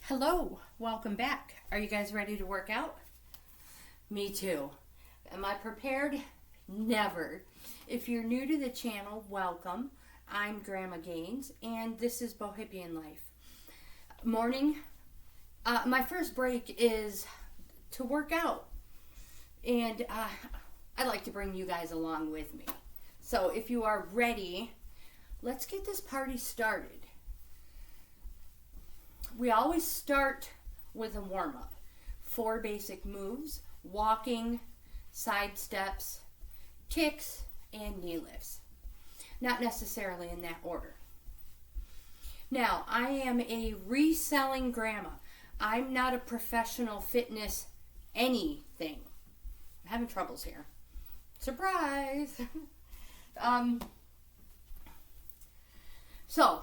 Hello, welcome back. Are you guys ready to work out? Me too. Am I prepared? Never. If you're new to the channel, welcome. I'm Grandma GAINZ and this is Bohippianlife. Morning. My first break is to work out. And I'd like to bring you guys along with me. So if you are ready, let's get this party started. We always start with a warm-up. 4 basic moves: walking, side steps, kicks, and knee lifts. Not necessarily in that order. Now, I am a reselling grandma. I'm not a professional fitness anything. I'm having troubles here. Surprise! So,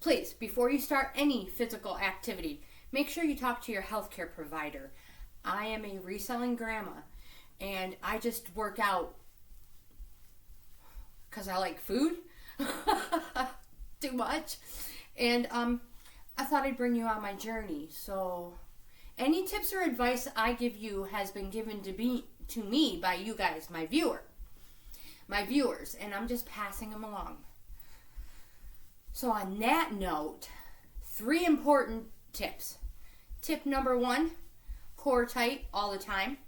please, before you start any physical activity, make sure you talk to your healthcare provider. I am a reselling grandma, and I just work out because I like food too much. And I thought I'd bring you on my journey. So any tips or advice I give you has been given to me by you guys, my viewers, and I'm just passing them along. So on that note, 3 important tips. Tip number 1, core tight all the time.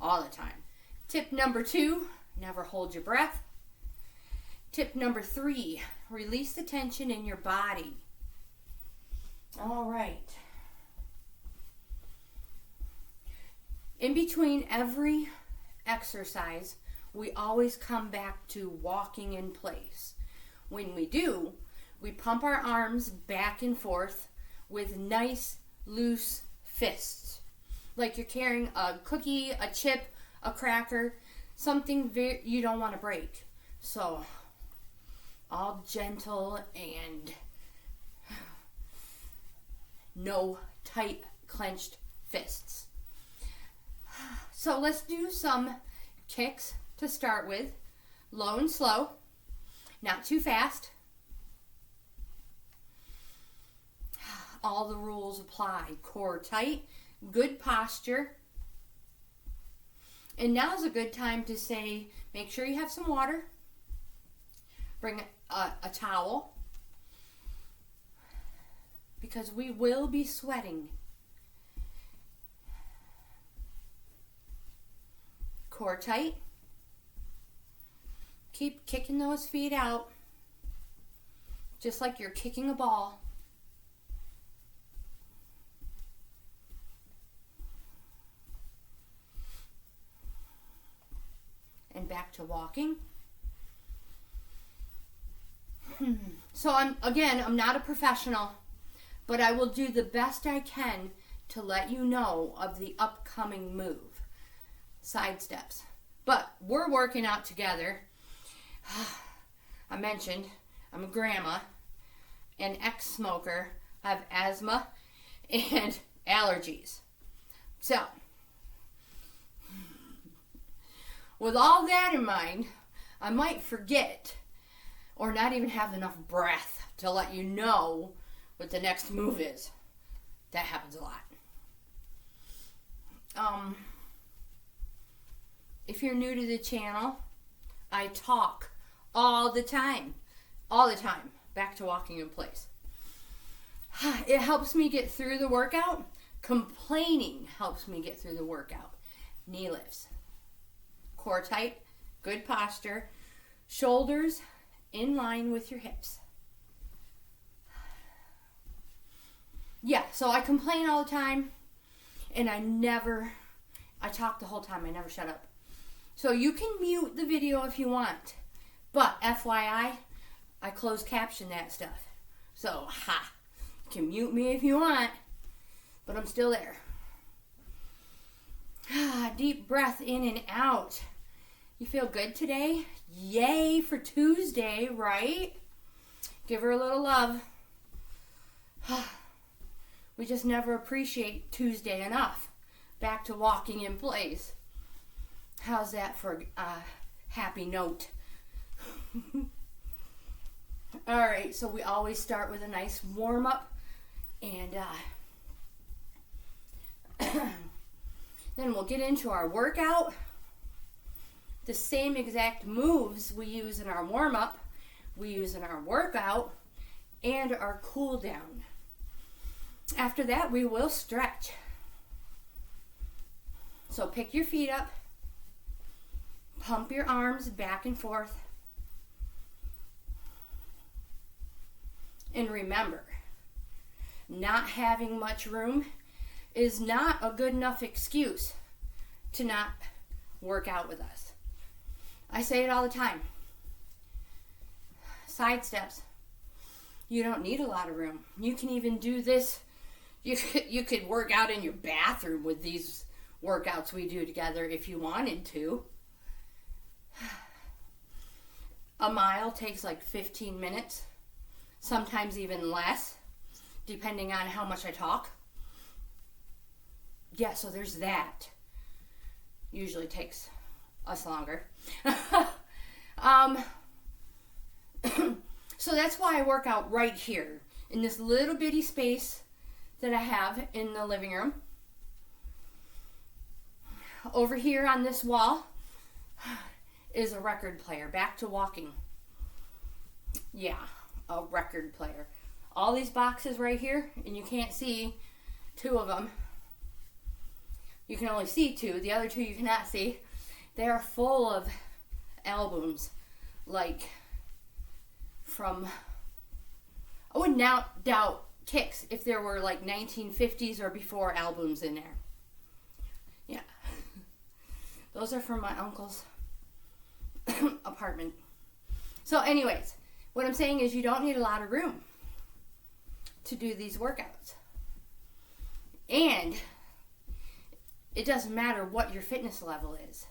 All the time. Tip number 2, never hold your breath. Tip number 3, release the tension in your body. All right. In between every exercise, we always come back to walking in place. When we do, we pump our arms back and forth with nice, loose fists. Like you're carrying a cookie, a chip, a cracker, something you don't want to break. So, all gentle and no tight, clenched fists. So let's do some kicks to start with. Low and slow. Not too fast. All the rules apply. Core tight, good posture. And now's a good time to say, make sure you have some water. Bring a towel. Because we will be sweating. Core tight. Keep kicking those feet out, just like you're kicking a ball. And back to walking. So I'm not a professional, but I will do the best I can to let you know of the upcoming move. Side steps. But we're working out together. I mentioned I'm a grandma, an ex-smoker, I have asthma and allergies. So, with all that in mind, I might forget or not even have enough breath to let you know what the next move is. That happens a lot. If you're new to the channel, I talk all the time. Back to walking in place. It helps me get through the workout. Complaining helps me get through the workout. Knee lifts. Core tight, good posture. Shoulders in line with your hips. Yeah, so I complain all the time, and I talk the whole time. I never shut up. So you can mute the video if you want. But FYI, I closed caption that stuff. So, you can mute me if you want, but I'm still there. Deep breath in and out. You feel good today? Yay for Tuesday, right? Give her a little love. We just never appreciate Tuesday enough. Back to walking in place. How's that for a happy note? Alright, so we always start with a nice warm-up And then we'll get into our workout. The same exact moves we use in our warm-up, we use in our workout, and our cool down. After that, we will stretch. So pick your feet up, pump your arms back and forth, and remember, not having much room is not a good enough excuse to not work out with us. I say it all the time. Side steps. You don't need a lot of room. You can even do this. You could work out in your bathroom with these workouts we do together if you wanted to. A mile takes like 15 minutes, sometimes even less, depending on how much I talk. Yeah, so there's that. Usually takes us longer. So that's why I work out right here in this little bitty space that I have in the living room. Over here on this wall is a record player. Back to walking. Yeah, a record player. All these boxes right here, and you can't see two of them. You can only see two. The other two you cannot see. They are full of albums, like from, I would not doubt Kicks if there were like 1950s or before albums in there. Yeah. Those are from my uncle's apartment. So anyways, what I'm saying is you don't need a lot of room to do these workouts. And it doesn't matter what your fitness level is.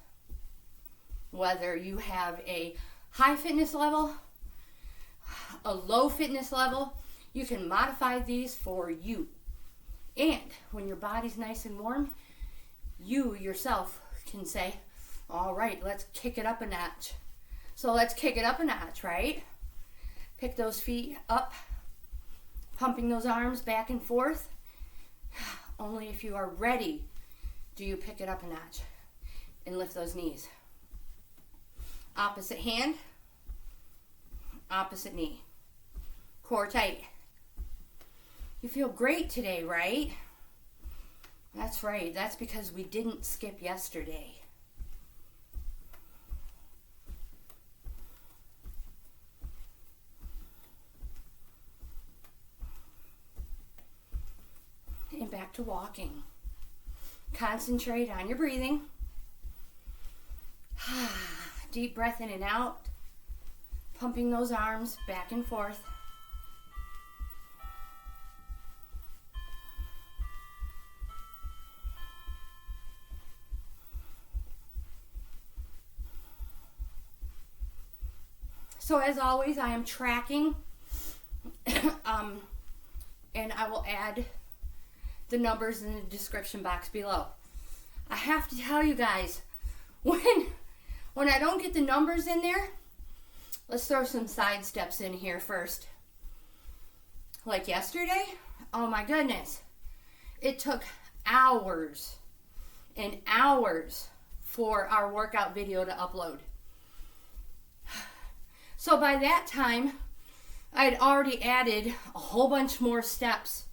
Whether you have a high fitness level, a low fitness level, you can modify these for you. And when your body's nice and warm, you yourself can say, all right, let's kick it up a notch. So let's kick it up a notch, right? Pick those feet up, pumping those arms back and forth. Only if you are ready do you pick it up a notch and lift those knees. Opposite hand, opposite knee. Core tight. You feel great today, right? That's right. That's because we didn't skip yesterday. And back to walking. Concentrate on your breathing. Deep breath in and out. Pumping those arms back and forth. So as always, I am tracking, and I will add the numbers in the description box below. I have to tell you guys, when I don't get the numbers in there, let's throw some side steps in here first. Like yesterday, oh my goodness, it took hours and hours for our workout video to upload. So by that time, I had already added a whole bunch more steps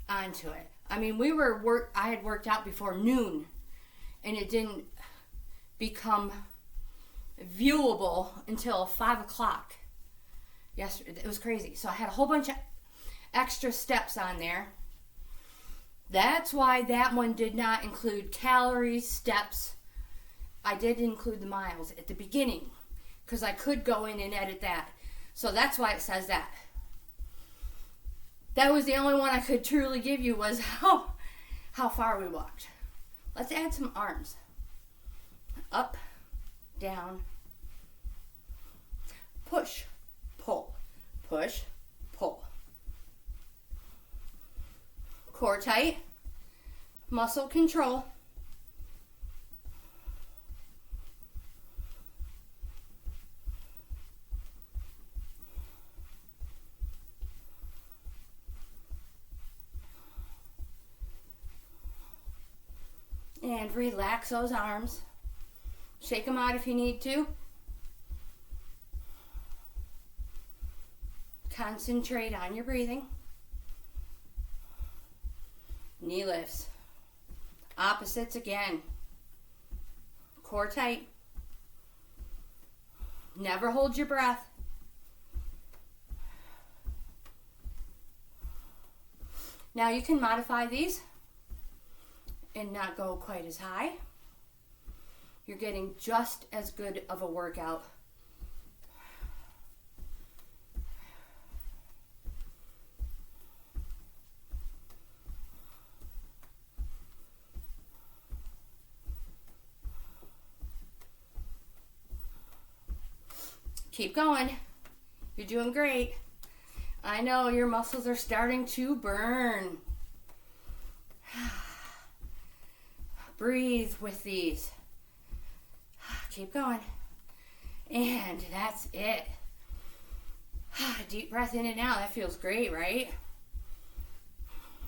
onto it. I mean, I had worked out before noon, and it didn't become viewable until 5 o'clock yesterday. It was crazy. So I had a whole bunch of extra steps on there. That's why that one did not include calories, steps. I did include the miles at the beginning, because I could go in and edit that. So that's why it says that. That was the only one I could truly give you, was how far we walked. Let's add some arms. Up, down, push, pull, push, pull. Core tight, muscle control. And relax those arms. Shake them out if you need to. Concentrate on your breathing. Knee lifts. Opposites again. Core tight. Never hold your breath. Now you can modify these and not go quite as high. You're getting just as good of a workout. Keep going. You're doing great. I know your muscles are starting to burn. Breathe with these. Keep going. And that's it. Deep breath in and out. That feels great, right?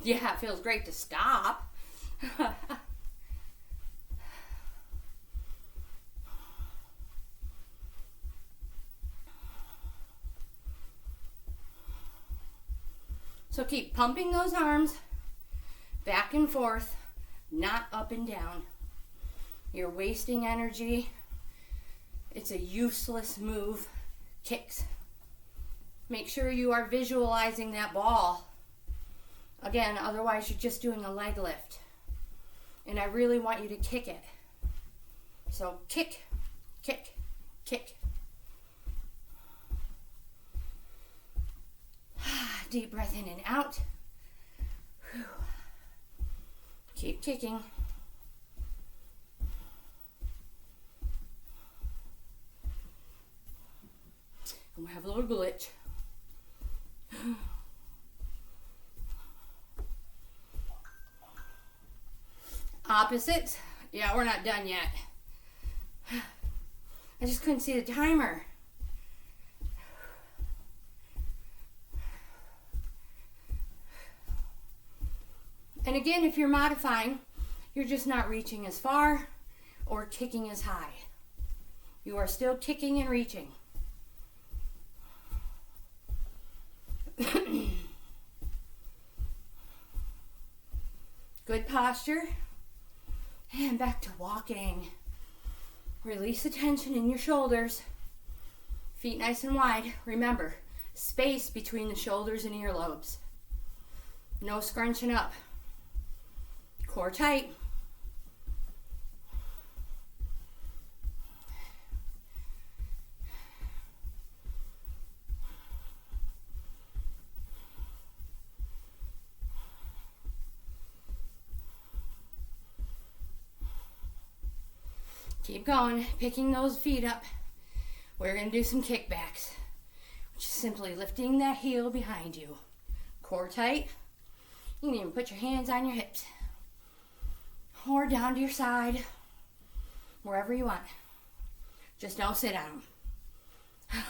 Yeah, it feels great to stop. So keep pumping those arms back and forth, not up and down. You're wasting energy. It's a useless move. Kicks. Make sure you are visualizing that ball. Again, otherwise you're just doing a leg lift. And I really want you to kick it. So kick, kick, kick. Deep breath in and out. Whew. Keep kicking. And we have a little glitch. Opposites. Yeah, we're not done yet. I just couldn't see the timer. And again, if you're modifying, you're just not reaching as far or kicking as high. You are still kicking and reaching. Good posture. And back to walking. Release the tension in your shoulders. Feet nice and wide. Remember, space between the shoulders and earlobes. No scrunching up. Core tight. Keep going, picking those feet up. We're going to do some kickbacks, which is simply lifting that heel behind you. Core tight. You can even put your hands on your hips. Or down to your side, wherever you want. Just don't sit on them.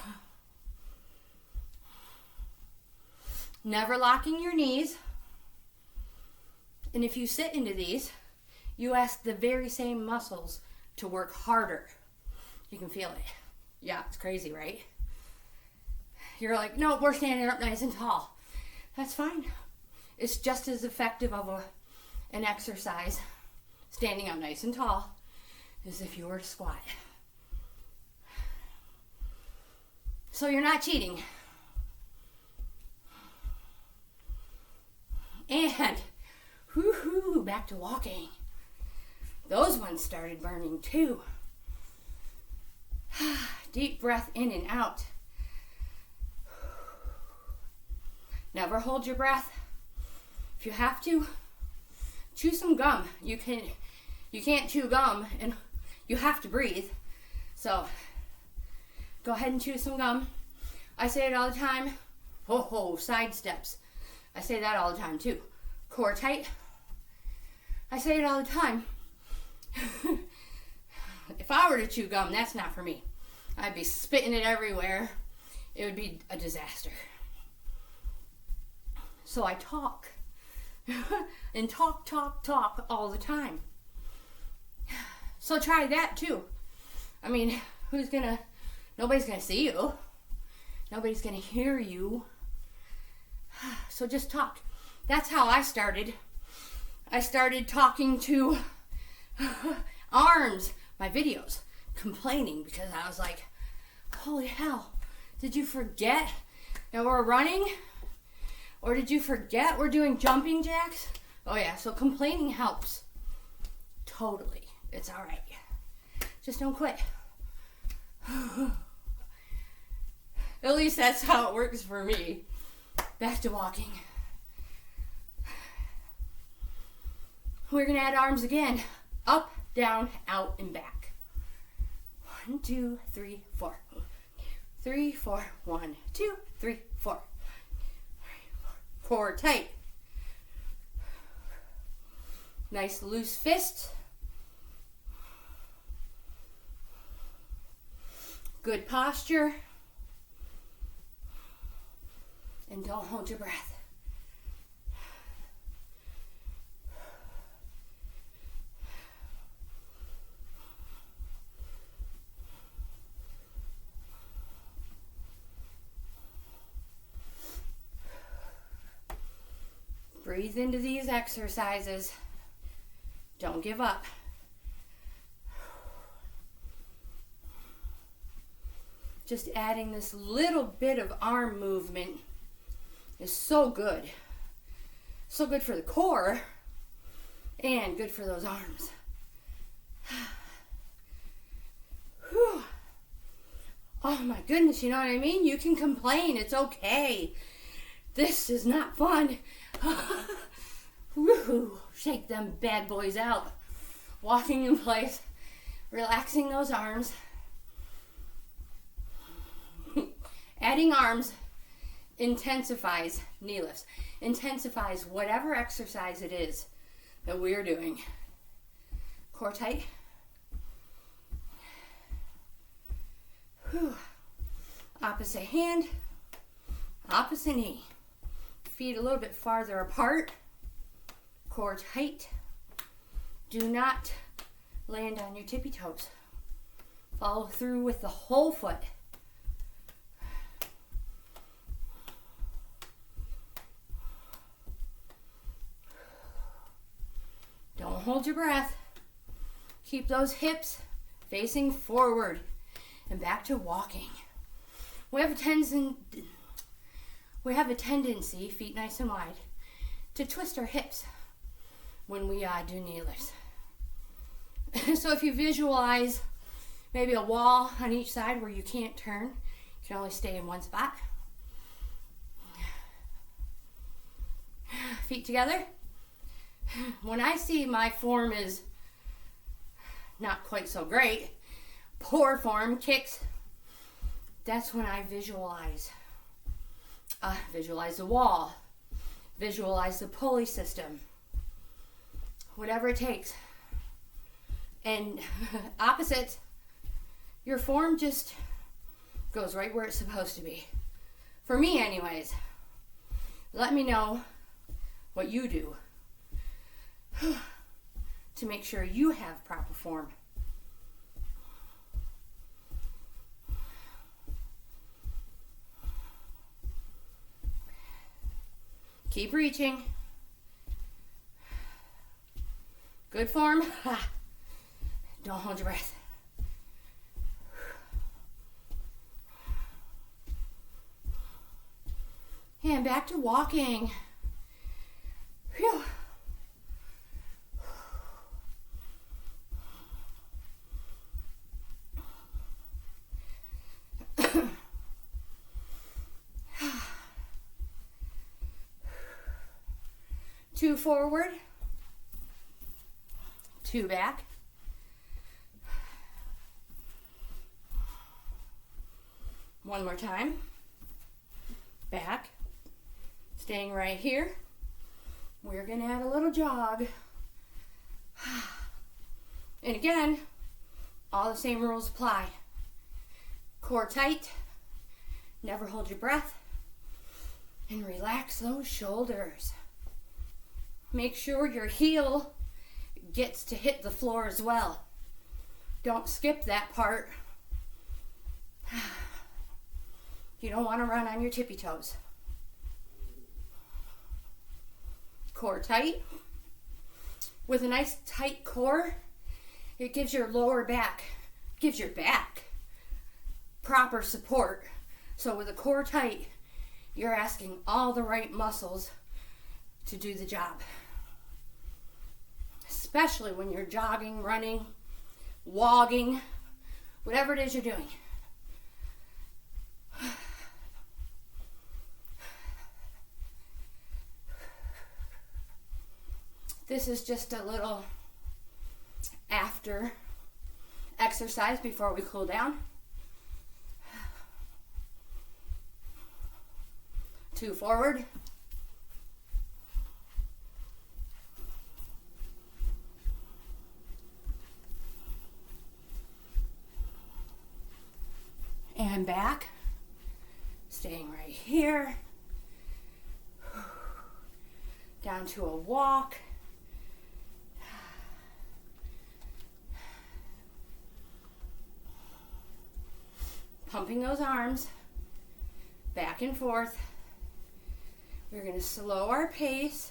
Never locking your knees. And if you sit into these, you ask the very same muscles to work harder. You can feel it. Yeah, it's crazy, right? You're like, no, we're standing up nice and tall. That's fine. It's just as effective of an exercise standing up nice and tall as if you were to squat. So you're not cheating. And whoo-hoo, back to walking. Those ones started burning too. Deep breath in and out. Never hold your breath. If you have to, chew some gum. You can't chew gum and you have to breathe. So go ahead and chew some gum. I say it all the time. Ho ho, side steps. I say that all the time too. Core tight. I say it all the time. If I were to chew gum, that's not for me. I'd be spitting it everywhere. It would be a disaster. So I talk. And talk all the time. So try that too. I mean, nobody's gonna see you. Nobody's gonna hear you. So just talk. That's how I started. I started talking to arms, my videos, complaining because I was like, holy hell, did you forget that we're running? Or did you forget we're doing jumping jacks? Oh yeah, so complaining helps. Totally. It's all right. Just don't quit. At least that's how it works for me. Back to walking. We're going to add arms again. Up, down, out, and back. 1, 2, 3, 4. 3, 4. 1, 2, 3, 4. Core tight. Nice loose fist. Good posture. And don't hold your breath. Breathe into these exercises. Don't give up. Just adding this little bit of arm movement is so good. So good for the core and good for those arms. Whew. Oh my goodness, you know what I mean? You can complain, it's okay. This is not fun. Woo-hoo. Shake them bad boys out. Walking in place, relaxing those arms. Adding arms intensifies knee lifts, intensifies whatever exercise it is that we are doing. Core tight. Whew. Opposite hand, opposite knee. Feet a little bit farther apart. Core tight. Do not land on your tippy toes. Follow through with the whole foot. Don't hold your breath. Keep those hips facing forward and back to walking. We have a tendency, feet nice and wide, to twist our hips when we do knee lifts. So if you visualize maybe a wall on each side where you can't turn, you can only stay in one spot. Feet together. When I see my form is not quite so great, poor form, kicks, that's when I visualize. Visualize the wall. Visualize the pulley system. Whatever it takes. And opposite, your form just goes right where it's supposed to be. For me anyways. Let me know what you do to make sure you have proper form. Keep reaching. Good form. Don't hold your breath. And back to walking. Whew. 2 forward, 2 back. One more time. Back. Staying right here. We're going to add a little jog. And again, all the same rules apply. Core tight. Never hold your breath. And relax those shoulders. Make sure your heel gets to hit the floor as well. Don't skip that part. You don't want to run on your tippy toes. Core tight. With a nice tight core, it gives your lower back, gives your back proper support. So with a core tight, you're asking all the right muscles to do the job. Especially when you're jogging, running, walking, whatever it is you're doing. This is just a little after exercise before we cool down. 2 forward. And back. Staying right here. Down to a walk. Pumping those arms back and forth. We're going to slow our pace.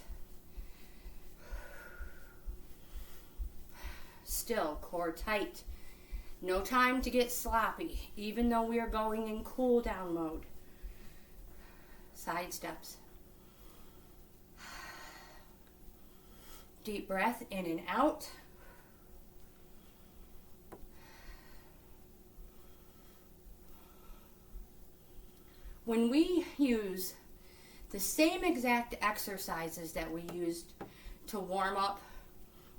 Still, core tight. No time to get sloppy, even though we are going in cool down mode. Side steps. Deep breath in and out. When we use the same exact exercises that we used to warm up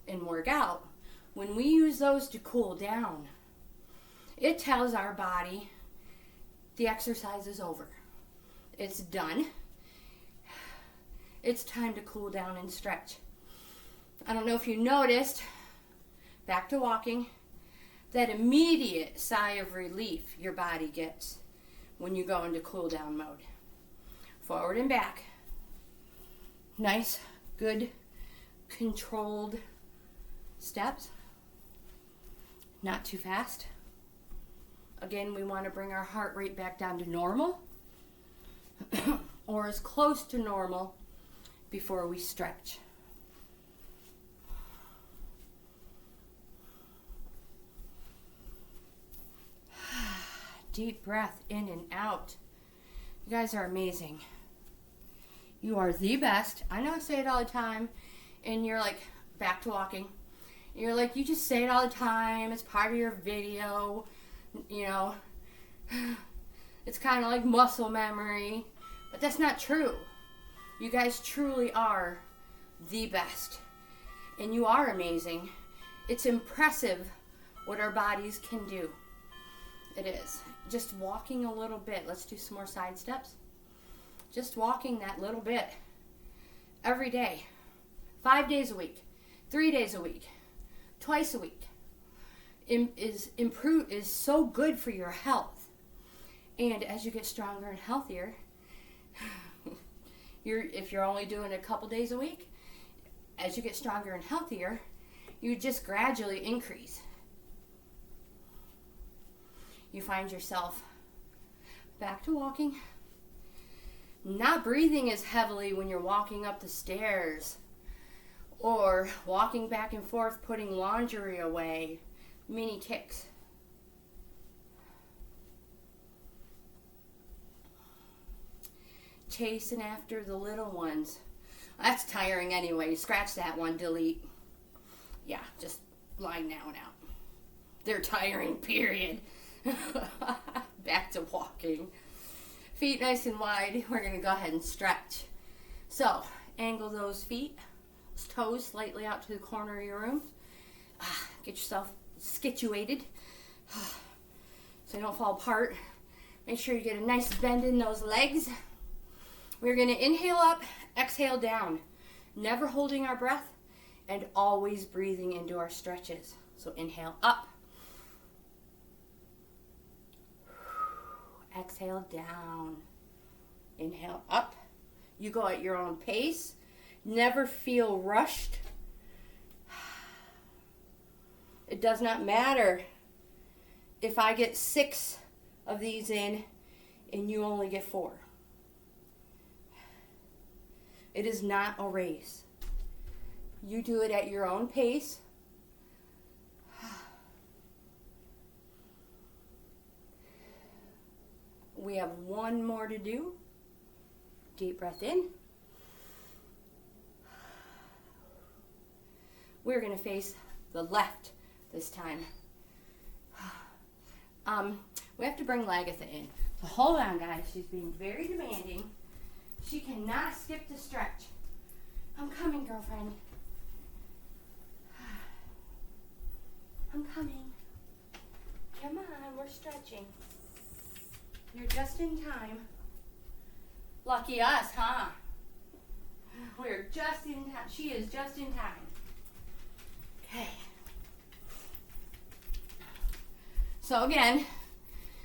and work out, when we use those to cool down, it tells our body the exercise is over. It's done. It's time to cool down and stretch. I don't know if you noticed, back to walking, that immediate sigh of relief your body gets when you go into cool down mode. Forward and back. Nice, good, controlled steps. Not too fast. Again, we want to bring our heart rate back down to normal or as close to normal before we stretch. Deep breath in and out. You guys are amazing. You are the best. I know I say it all the time, and you're like, back to walking. You're like, you just say it all the time. It's part of your video. You know, it's kind of like muscle memory, but that's not true. You guys truly are the best, and you are amazing. It's impressive what our bodies can do. It is. Just walking a little bit. Let's do some more side steps. Just walking that little bit every day, 5 days a week, 3 days a week, twice a week, is so good for your health. And as you get stronger and healthier, if you're only doing a couple days a week, as you get stronger and healthier, you just gradually increase. You find yourself back to walking, not breathing as heavily when you're walking up the stairs or walking back and forth putting laundry away. Mini ticks. Chasing after the little ones. That's tiring anyway. Scratch that one, delete. Yeah, just lying down and out. They're tiring, period. Back to walking. Feet nice and wide. We're going to go ahead and stretch. So, angle those feet. Toes slightly out to the corner of your room. Get yourself situated so you don't fall apart. Make sure you get a nice bend in those legs. We're going to inhale up, exhale down. Never holding our breath and always breathing into our stretches. So inhale up. Exhale down. Inhale up. You go at your own pace. Never feel rushed. It does not matter if I get 6 of these in and you only get 4. It is not a race. You do it at your own pace. We have 1 more to do. Deep breath in. We're going to face the left this time. We have to bring Lagatha in. So hold on, guys. She's being very demanding. She cannot skip the stretch. I'm coming, girlfriend. I'm coming. Come on, we're stretching. You're just in time. Lucky us, huh? We're just in time. She is just in time. Okay. So again,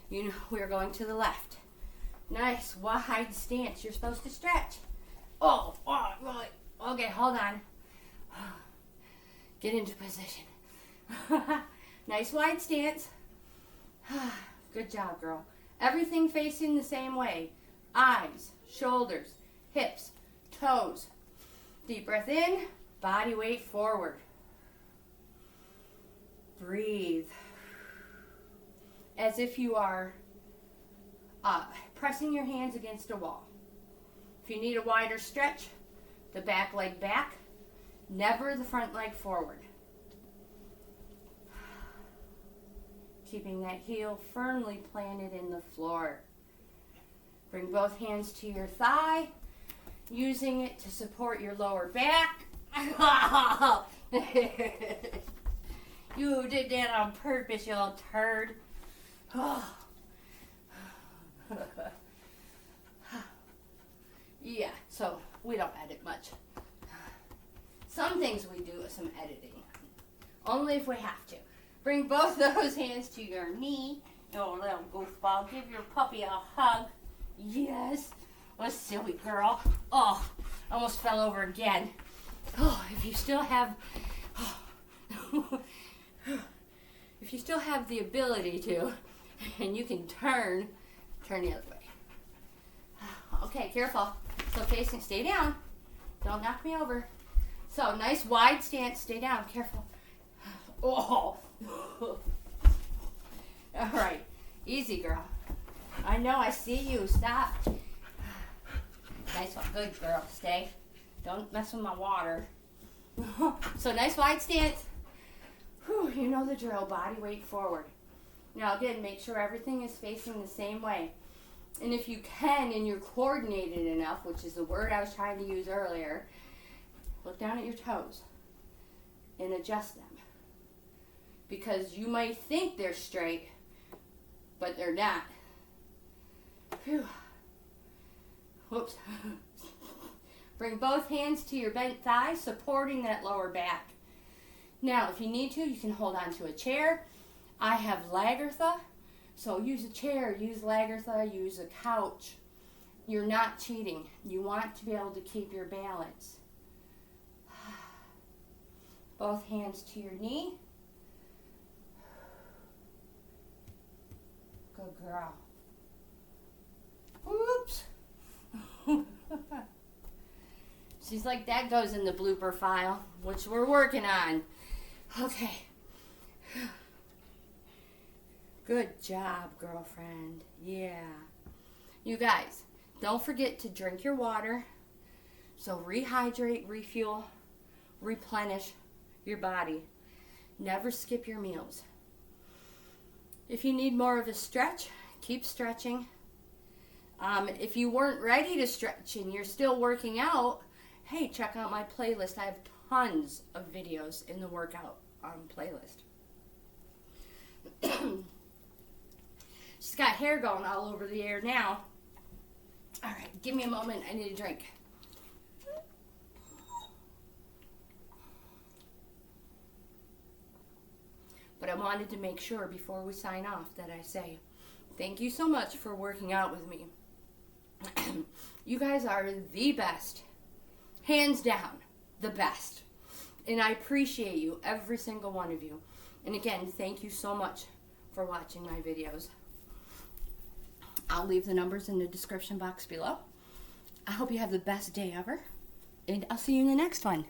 you know, we're going to the left. Nice wide stance. You're supposed to stretch. Oh, really? Okay, hold on. Get into position. Nice wide stance. Good job, girl. Everything facing the same way. Eyes, shoulders, hips, toes. Deep breath in, body weight forward. Breathe. As if you are pressing your hands against a wall. If you need a wider stretch, the back leg back, never the front leg forward. Keeping that heel firmly planted in the floor. Bring both hands to your thigh, using it to support your lower back. You did that on purpose, you little turd. Yeah, so we don't edit much. Some things we do some editing. Only if we have to. Bring both those hands to your knee. Oh, little goofball. Give your puppy a hug. Yes. What a silly girl. Oh, almost fell over again. Oh, if you still have... if you still have the ability to, and you can turn the other way. Okay, careful. So facing, stay down. Don't knock me over. So nice wide stance, stay down, careful. Oh. All right, easy girl. I know, I see you, stop. Nice one, good girl, stay. Don't mess with my water. So nice wide stance. Whew, you know the drill, body weight forward. Now again, make sure everything is facing the same way. And if you can and you're coordinated enough, which is the word I was trying to use earlier, look down at your toes and adjust them. Because you might think they're straight, but they're not. Whew. Whoops. Bring both hands to your bent thighs, supporting that lower back. Now, if you need to, you can hold on to a chair. I have Lagatha, so use a chair, use Lagatha, use a couch. You're not cheating. You want to be able to keep your balance. Both hands to your knee. Good girl. Oops. She's like, that goes in the blooper file, which we're working on. Okay. Good job, girlfriend. Yeah. You guys, don't forget to drink your water. So rehydrate, refuel, replenish your body. Never skip your meals. If you need more of a stretch, keep stretching. If you weren't ready to stretch and you're still working out, hey, check out my playlist. I have tons of videos in the workout playlist. She's got hair going all over the air now. All right, give me a moment. I need a drink. But I wanted to make sure before we sign off that I say thank you so much for working out with me. You guys are the best. Hands down, the best. And I appreciate you, every single one of you. And again, thank you so much for for watching my videos. I'll leave the numbers in the description box below. I hope you have the best day ever, and I'll see you in the next one.